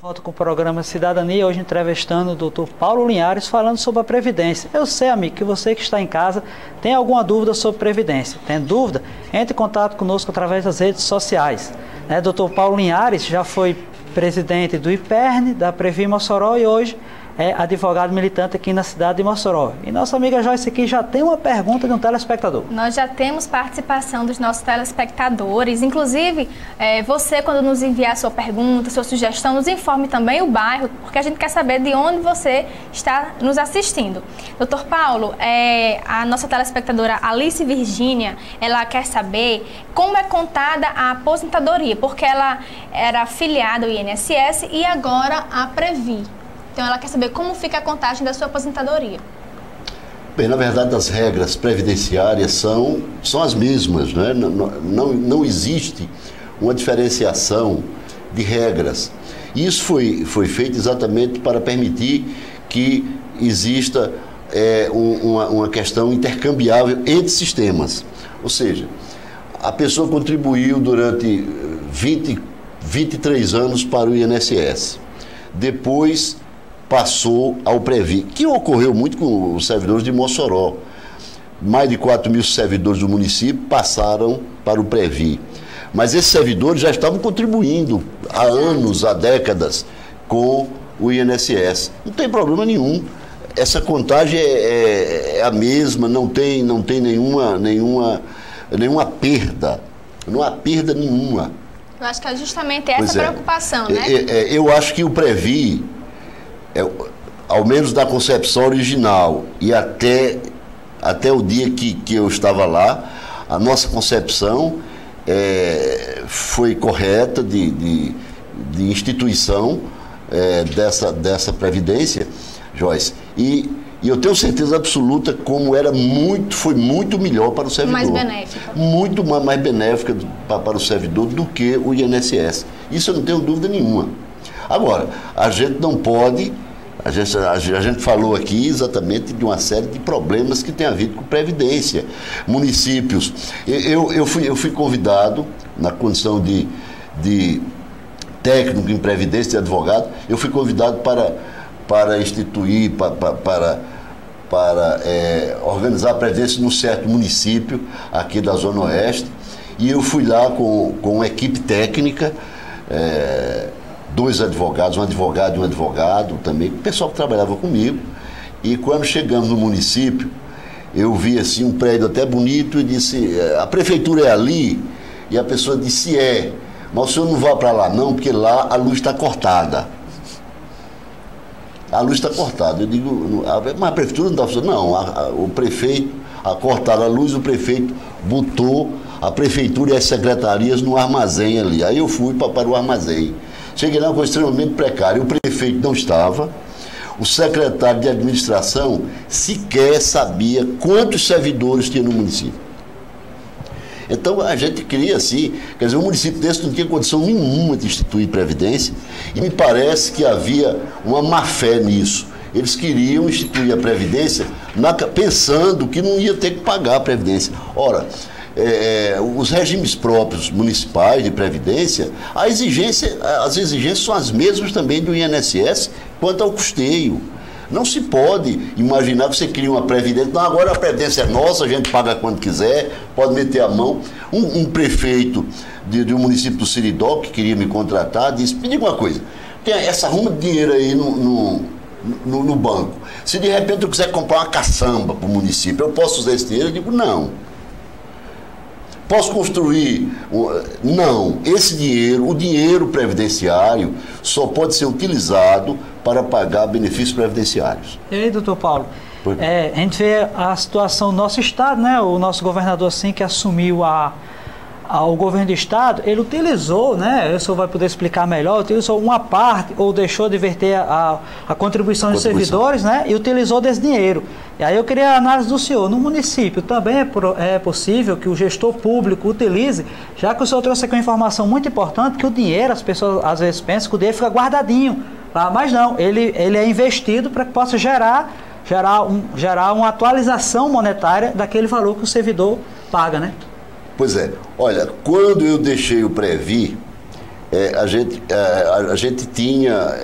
Volto com o programa Cidadania, hoje entrevistando o doutor Paulo Linhares, falando sobre a Previdência. Eu sei, amigo, que você que está em casa tem alguma dúvida sobre Previdência. Tem dúvida? Entre em contato conosco através das redes sociais. Doutor Paulo Linhares já foi presidente do IPERN, da Previ Mossoró, e hoje é advogado militante aqui na cidade de Mossoró. E nossa amiga Joyce aqui já tem uma pergunta de um telespectador. Nós já temos participação dos nossos telespectadores. Inclusive, você, quando nos enviar sua pergunta, sua sugestão, nos informe também o bairro, porque a gente quer saber de onde você está nos assistindo. Doutor Paulo, a nossa telespectadora Alice Virgínia, ela quer saber como é contada a aposentadoria, porque ela era afiliada ao INSS e agora a Previ. Então, ela quer saber como fica a contagem da sua aposentadoria. Bem, na verdade, as regras previdenciárias são as mesmas, né? Não existe uma diferenciação de regras. E isso foi feito exatamente para permitir que exista uma questão intercambiável entre sistemas. Ou seja, a pessoa contribuiu durante 23 anos para o INSS. Depois passou ao Previ, que ocorreu muito com os servidores de Mossoró. Mais de 4 mil servidores do município passaram para o Previ. Mas esses servidores já estavam contribuindo há anos, há décadas, com o INSS. Não tem problema nenhum. Essa contagem é a mesma, não tem nenhuma perda. Não há perda nenhuma. Eu acho que é justamente essa preocupação, né? Eu acho que o Previ, ao menos da concepção original e até o dia que eu estava lá, a nossa concepção foi correta de instituição dessa Previdência, Joyce, e eu tenho certeza absoluta como foi muito melhor para o servidor. Mais benéfica. Muito mais benéfica para o servidor do que o INSS. Isso eu não tenho dúvida nenhuma. Agora, a gente não pode, a gente falou aqui exatamente de uma série de problemas que tem a ver com Previdência. Municípios. Eu fui convidado, na condição de técnico em Previdência, de advogado, eu fui convidado para instituir, para organizar a Previdência num certo município aqui da Zona Oeste. E eu fui lá com uma equipe técnica, 2 advogados, um advogado e um advogado também, o pessoal que trabalhava comigo. E quando chegamos no município, eu vi assim um prédio até bonito e disse, a prefeitura é ali? E a pessoa disse, mas o senhor não vai para lá não, porque lá a luz está cortada. A luz está cortada. Eu digo, mas a prefeitura não está funcionando? Não, o prefeito, cortaram a luz, o prefeito botou a prefeitura e as secretarias no armazém ali. Aí eu fui para o armazém. Cheguei lá, uma coisa extremamente precária. O prefeito não estava, o secretário de administração sequer sabia quantos servidores tinha no município. Então a gente queria assim, quer dizer, um município desse não tinha condição nenhuma de instituir Previdência, e me parece que havia uma má-fé nisso. Eles queriam instituir a Previdência pensando que não ia ter que pagar a Previdência. Ora, os regimes próprios municipais de Previdência, as exigências são as mesmas também do INSS quanto ao custeio. Não se pode imaginar que você cria uma Previdência, não, agora a Previdência é nossa, a gente paga quando quiser, pode meter a mão. Um prefeito de um município do Seridó, que queria me contratar, disse, me diga uma coisa, tem essa ruma de dinheiro aí no banco, se de repente eu quiser comprar uma caçamba para o município, eu posso usar esse dinheiro? Eu digo, não. Posso construir? Não. Esse dinheiro, o dinheiro previdenciário, só pode ser utilizado para pagar benefícios previdenciários. E aí, doutor Paulo, a gente vê a situação do nosso estado, né? O nosso governador, assim que assumiu o governo do estado, ele utilizou, né? O senhor vai poder explicar melhor, utilizou uma parte ou deixou de verter a contribuição dos servidores, né? E utilizou desse dinheiro. E aí eu queria a análise do senhor. No município também é possível que o gestor público utilize, já que o senhor trouxe aqui uma informação muito importante, que o dinheiro, as pessoas às vezes pensam que o dinheiro fica guardadinho, mas não, ele é investido para que possa gerar uma atualização monetária daquele valor que o servidor paga, né? Pois é. Olha, quando eu deixei o Previ, a gente tinha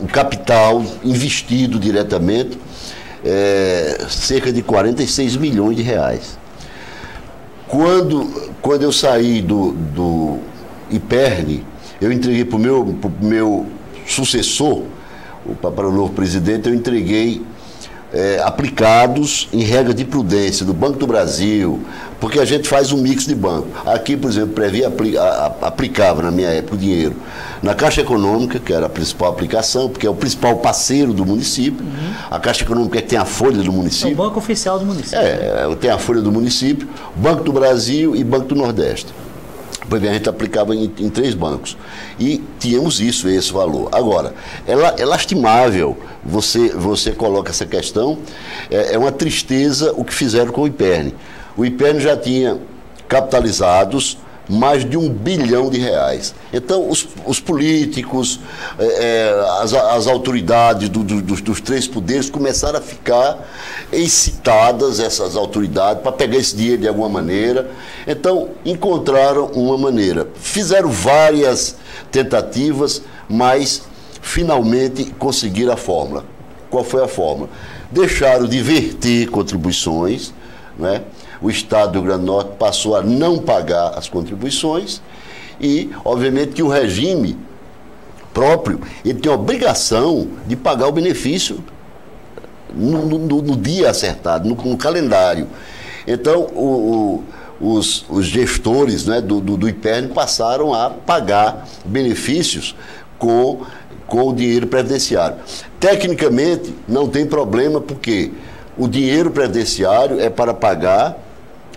um capital investido diretamente, cerca de 46 milhões de reais. Quando eu saí do IPERN, eu entreguei para o meu sucessor, para o novo presidente, eu entreguei aplicados em regra de prudência do Banco do Brasil, porque a gente faz um mix de banco. Aqui, por exemplo, Previ aplicava, na minha época, o dinheiro na Caixa Econômica, que era a principal aplicação, porque é o principal parceiro do município. A Caixa Econômica é que tem a folha do município. É o banco oficial do município. Tem a folha do município, Banco do Brasil e Banco do Nordeste. Depois a gente aplicava em 3 bancos. E tínhamos esse valor. Agora, é lastimável, você coloca essa questão, é uma tristeza o que fizeram com o IPERN. O IPERN já tinha capitalizados mais de R$1 bilhão. Então, os políticos, as autoridades dos 3 poderes começaram a ficar excitadas, essas autoridades, para pegar esse dinheiro de alguma maneira. Então, encontraram uma maneira. Fizeram várias tentativas, mas finalmente conseguiram a fórmula. Qual foi a fórmula? Deixaram de verter contribuições, né? O Estado do Rio Grande do Norte passou a não pagar as contribuições e, obviamente, que o regime próprio, ele tem a obrigação de pagar o benefício no dia acertado, no calendário. Então, os gestores, né, do IPERN passaram a pagar benefícios com o dinheiro previdenciário. Tecnicamente, não tem problema, porque o dinheiro previdenciário é para pagar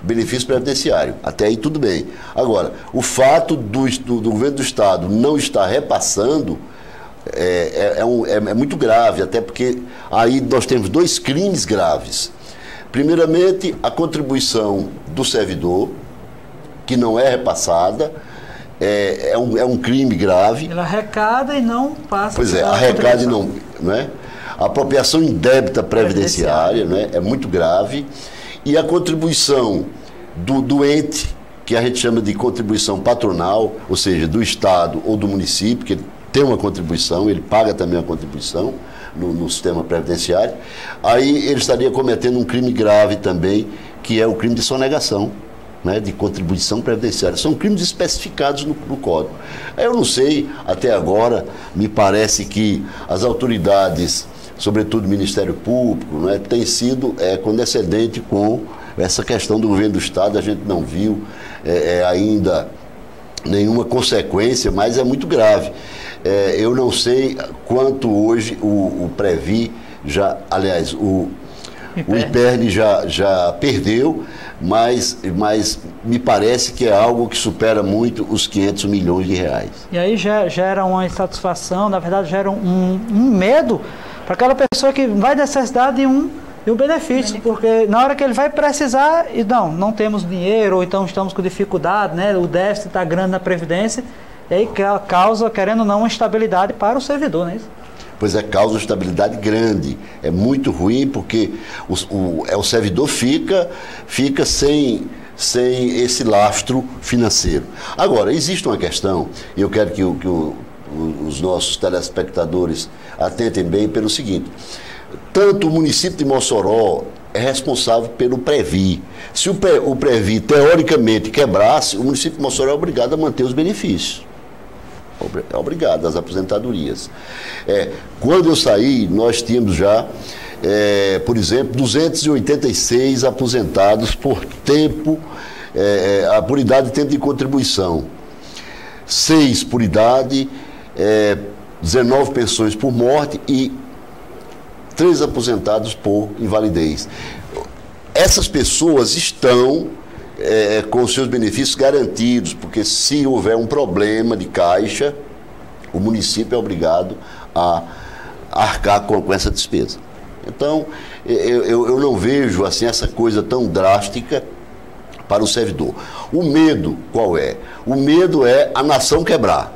benefício previdenciário. Até aí tudo bem. Agora, o fato do governo do Estado não estar repassando é muito grave, até porque aí nós temos 2 crimes graves. Primeiramente, a contribuição do servidor, que não é repassada, é um crime grave. Ela arrecada e não passa. Pois arrecada e não é? A apropriação indébita previdenciária, né, é muito grave. E a contribuição do ente, que a gente chama de contribuição patronal, ou seja, do Estado ou do município, que ele tem uma contribuição, ele paga também a contribuição no sistema previdenciário, aí ele estaria cometendo um crime grave também, que é o crime de sonegação, né, de contribuição previdenciária. São crimes especificados no Código. Eu não sei, até agora, me parece que as autoridades, sobretudo o Ministério Público, né, tem sido condescendente com essa questão do governo do Estado. A gente não viu ainda nenhuma consequência, mas é muito grave. Eu não sei quanto hoje o Previ aliás, o IPERN já perdeu, mas me parece que é algo que supera muito os R$500 milhões. E aí gera uma insatisfação, na verdade gera um medo para aquela pessoa que vai necessitar de um benefício, porque na hora que ele vai precisar, e não temos dinheiro, ou então estamos com dificuldade, né, o déficit está grande na Previdência, e aí causa, querendo ou não, uma instabilidade para o servidor, não é isso? Pois causa uma instabilidade grande. É muito ruim, porque o servidor fica sem esse lastro financeiro. Agora, existe uma questão, e eu quero que os nossos telespectadores atentem bem pelo seguinte: tanto o município de Mossoró é responsável pelo Previ. Se o Previ, teoricamente, quebrasse, o município de Mossoró é obrigado a manter os benefícios. É obrigado, as aposentadorias. Quando eu saí, nós tínhamos já, por exemplo, 286 aposentados por idade e tempo de contribuição. 6 por idade, 19 pensões por morte e 3 aposentados por invalidez. Essas pessoas estão com os seus benefícios garantidos, porque se houver um problema de caixa, o município é obrigado a arcar com essa despesa. Então, eu não vejo assim essa coisa tão drástica para o servidor. O medo qual é? O medo é a nação quebrar.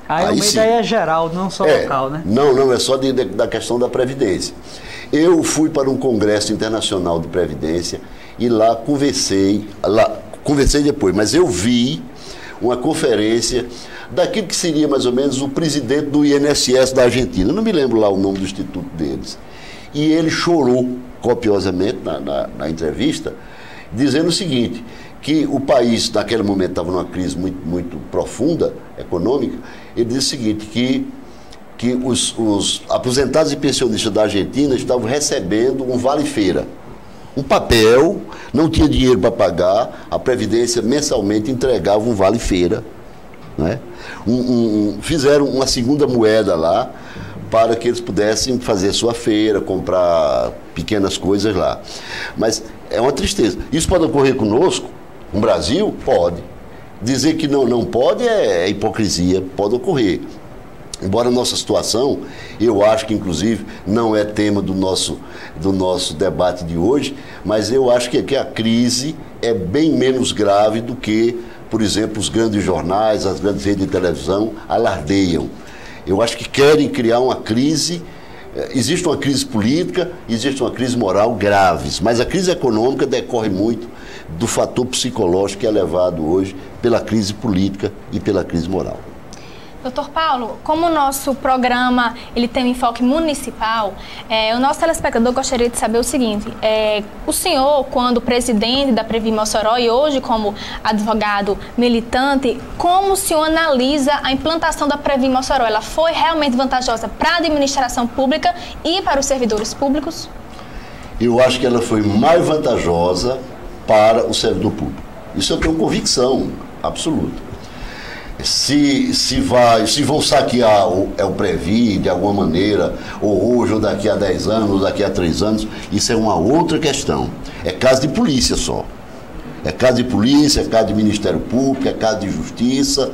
Aí o medo aí é geral, não só local, né? Não, é só da questão da Previdência. Eu fui para um congresso internacional de Previdência e lá conversei depois, mas eu vi uma conferência daquilo que seria mais ou menos o presidente do INSS da Argentina. Eu não me lembro lá o nome do instituto deles. E ele chorou copiosamente na entrevista, dizendo o seguinte, que o país naquele momento estava numa crise muito, muito profunda, econômica. Ele disse o seguinte, que os aposentados e pensionistas da Argentina estavam recebendo um vale-feira. Um papel, não tinha dinheiro para pagar, a Previdência mensalmente entregava um vale-feira. Né? Fizeram uma segunda moeda lá para que eles pudessem fazer sua feira, comprar pequenas coisas lá. Mas é uma tristeza. Isso pode ocorrer conosco, no Brasil? Pode. Dizer que não pode é hipocrisia, pode ocorrer. Embora a nossa situação, eu acho que inclusive não é tema do nosso debate de hoje, mas eu acho que a crise é bem menos grave do que, por exemplo, os grandes jornais, as grandes redes de televisão alardeiam. Eu acho que querem criar uma crise, existe uma crise política, existe uma crise moral graves, mas a crise econômica decorre muito do fator psicológico que é levado hoje pela crise política e pela crise moral. Doutor Paulo, como o nosso programa ele tem um enfoque municipal, o nosso telespectador gostaria de saber o seguinte, o senhor, quando presidente da Previ Mossoró e hoje como advogado militante, como o senhor analisa a implantação da Previ Mossoró? Ela foi realmente vantajosa para a administração pública e para os servidores públicos? Eu acho que ela foi mais vantajosa para o servidor público. Isso eu tenho convicção absoluta. Se vão saquear o Previ de alguma maneira, ou hoje, ou daqui a 10 anos, ou daqui a 3 anos, isso é uma outra questão. É caso de polícia só. É caso de polícia, é caso de Ministério Público, é caso de Justiça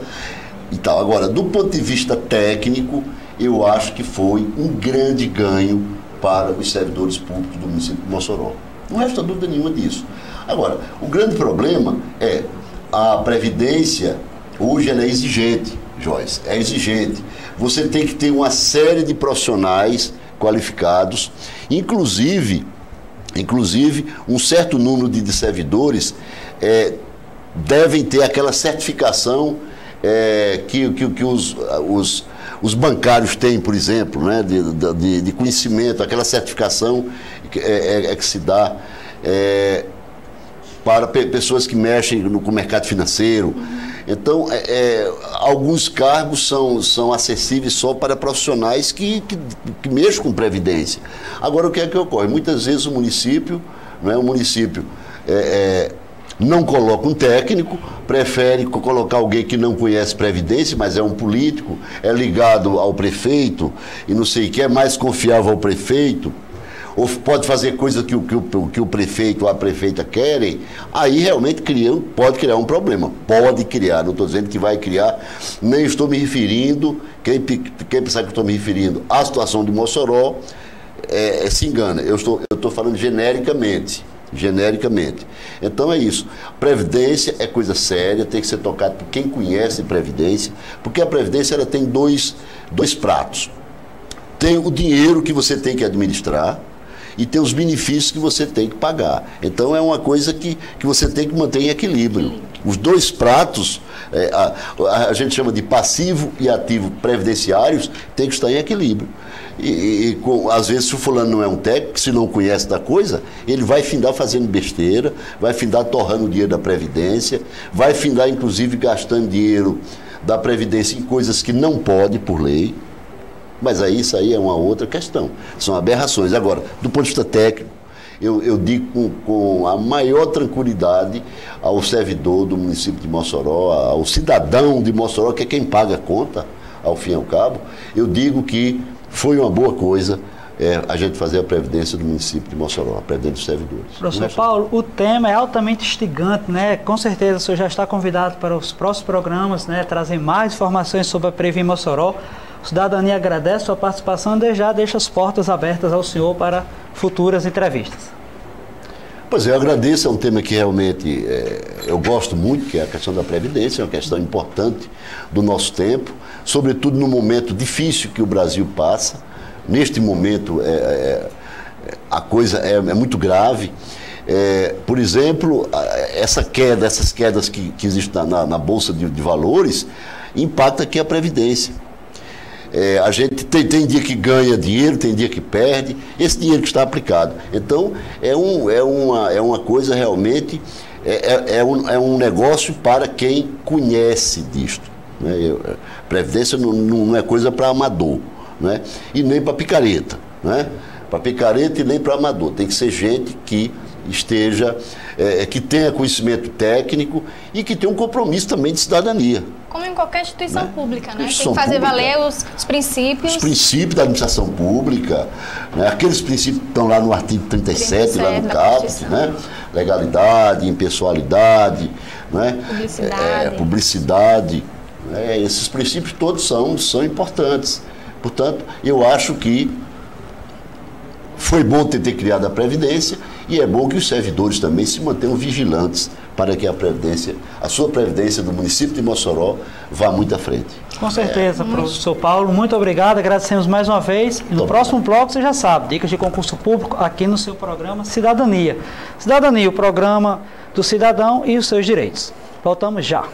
e tal. Agora, do ponto de vista técnico, eu acho que foi um grande ganho para os servidores públicos do município de Mossoró. Não resta dúvida nenhuma disso. Agora, o grande problema é a Previdência. Hoje ela é exigente, Joyce, é exigente. Você tem que ter uma série de profissionais qualificados, inclusive um certo número de servidores devem ter aquela certificação que os bancários têm, por exemplo, né, de conhecimento, aquela certificação que se dá para pessoas que mexem com o mercado financeiro. Então, alguns cargos são acessíveis só para profissionais que mexem com previdência. Agora, o que é que ocorre? Muitas vezes o município não coloca um técnico, prefere colocar alguém que não conhece previdência, mas é um político, é ligado ao prefeito e não sei o que, é mais confiável ao prefeito, ou pode fazer coisa que o prefeito ou a prefeita querem, aí realmente pode criar um problema. Pode criar, não estou dizendo que vai criar, nem estou me referindo, quem pensar que estou me referindo à situação de Mossoró, se engana. Eu estou falando genericamente. Então é isso. Previdência é coisa séria, tem que ser tocado por quem conhece Previdência, porque a Previdência ela tem dois pratos. Tem o dinheiro que você tem que administrar, e tem os benefícios que você tem que pagar. Então é uma coisa que você tem que manter em equilíbrio. Os dois pratos, a gente chama de passivo e ativo previdenciários, tem que estar em equilíbrio. Às vezes, se o fulano não é um técnico, se não conhece da coisa, ele vai findar fazendo besteira, vai findar torrando o dinheiro da Previdência, vai findar, inclusive, gastando dinheiro da Previdência em coisas que não pode por lei. Mas isso aí é uma outra questão. São aberrações. Agora, do ponto de vista técnico, eu digo com a maior tranquilidade ao servidor do município de Mossoró, ao cidadão de Mossoró, que é quem paga a conta, ao fim e ao cabo, eu digo que foi uma boa coisa a gente fazer a Previdência do município de Mossoró, a Previdência dos servidores. Professor Paulo, o tema é altamente instigante, né? Com certeza o senhor já está convidado para os próximos programas, né? Trazer mais informações sobre a Previ Mossoró. A Cidadania agradece sua participação e já deixa as portas abertas ao senhor para futuras entrevistas. Pois é, eu agradeço, é um tema que realmente eu gosto muito, que é a questão da Previdência, é uma questão importante do nosso tempo, sobretudo no momento difícil que o Brasil passa. Neste momento a coisa é muito grave. Por exemplo, essas quedas que existem na Bolsa de Valores, impacta aqui a Previdência. A gente tem dia que ganha dinheiro, tem dia que perde, esse dinheiro que está aplicado. Então, é uma coisa realmente, é um negócio para quem conhece disto. Né? Previdência não é coisa para amador, né? E nem para picareta. Né? Para picareta e nem para amador. Tem que ser gente que esteja, que tenha conhecimento técnico e que tenha um compromisso também de cidadania. Como em qualquer instituição pública, né? Instituição tem que fazer pública, valer os princípios. Os princípios da administração pública, né? Aqueles princípios que estão lá no artigo 37 lá no caput, né? Legalidade, impessoalidade, né? Publicidade. Né? Esses princípios todos são importantes. Portanto, eu acho que foi bom ter criado a Previdência e é bom que os servidores também se mantenham vigilantes para que a sua Previdência do município de Mossoró vá muito à frente. Com certeza, professor Paulo, muito obrigado, agradecemos mais uma vez. E no próximo bloco, você já sabe, dicas de concurso público aqui no seu programa Cidadania. Cidadania, o programa do cidadão e os seus direitos. Voltamos já.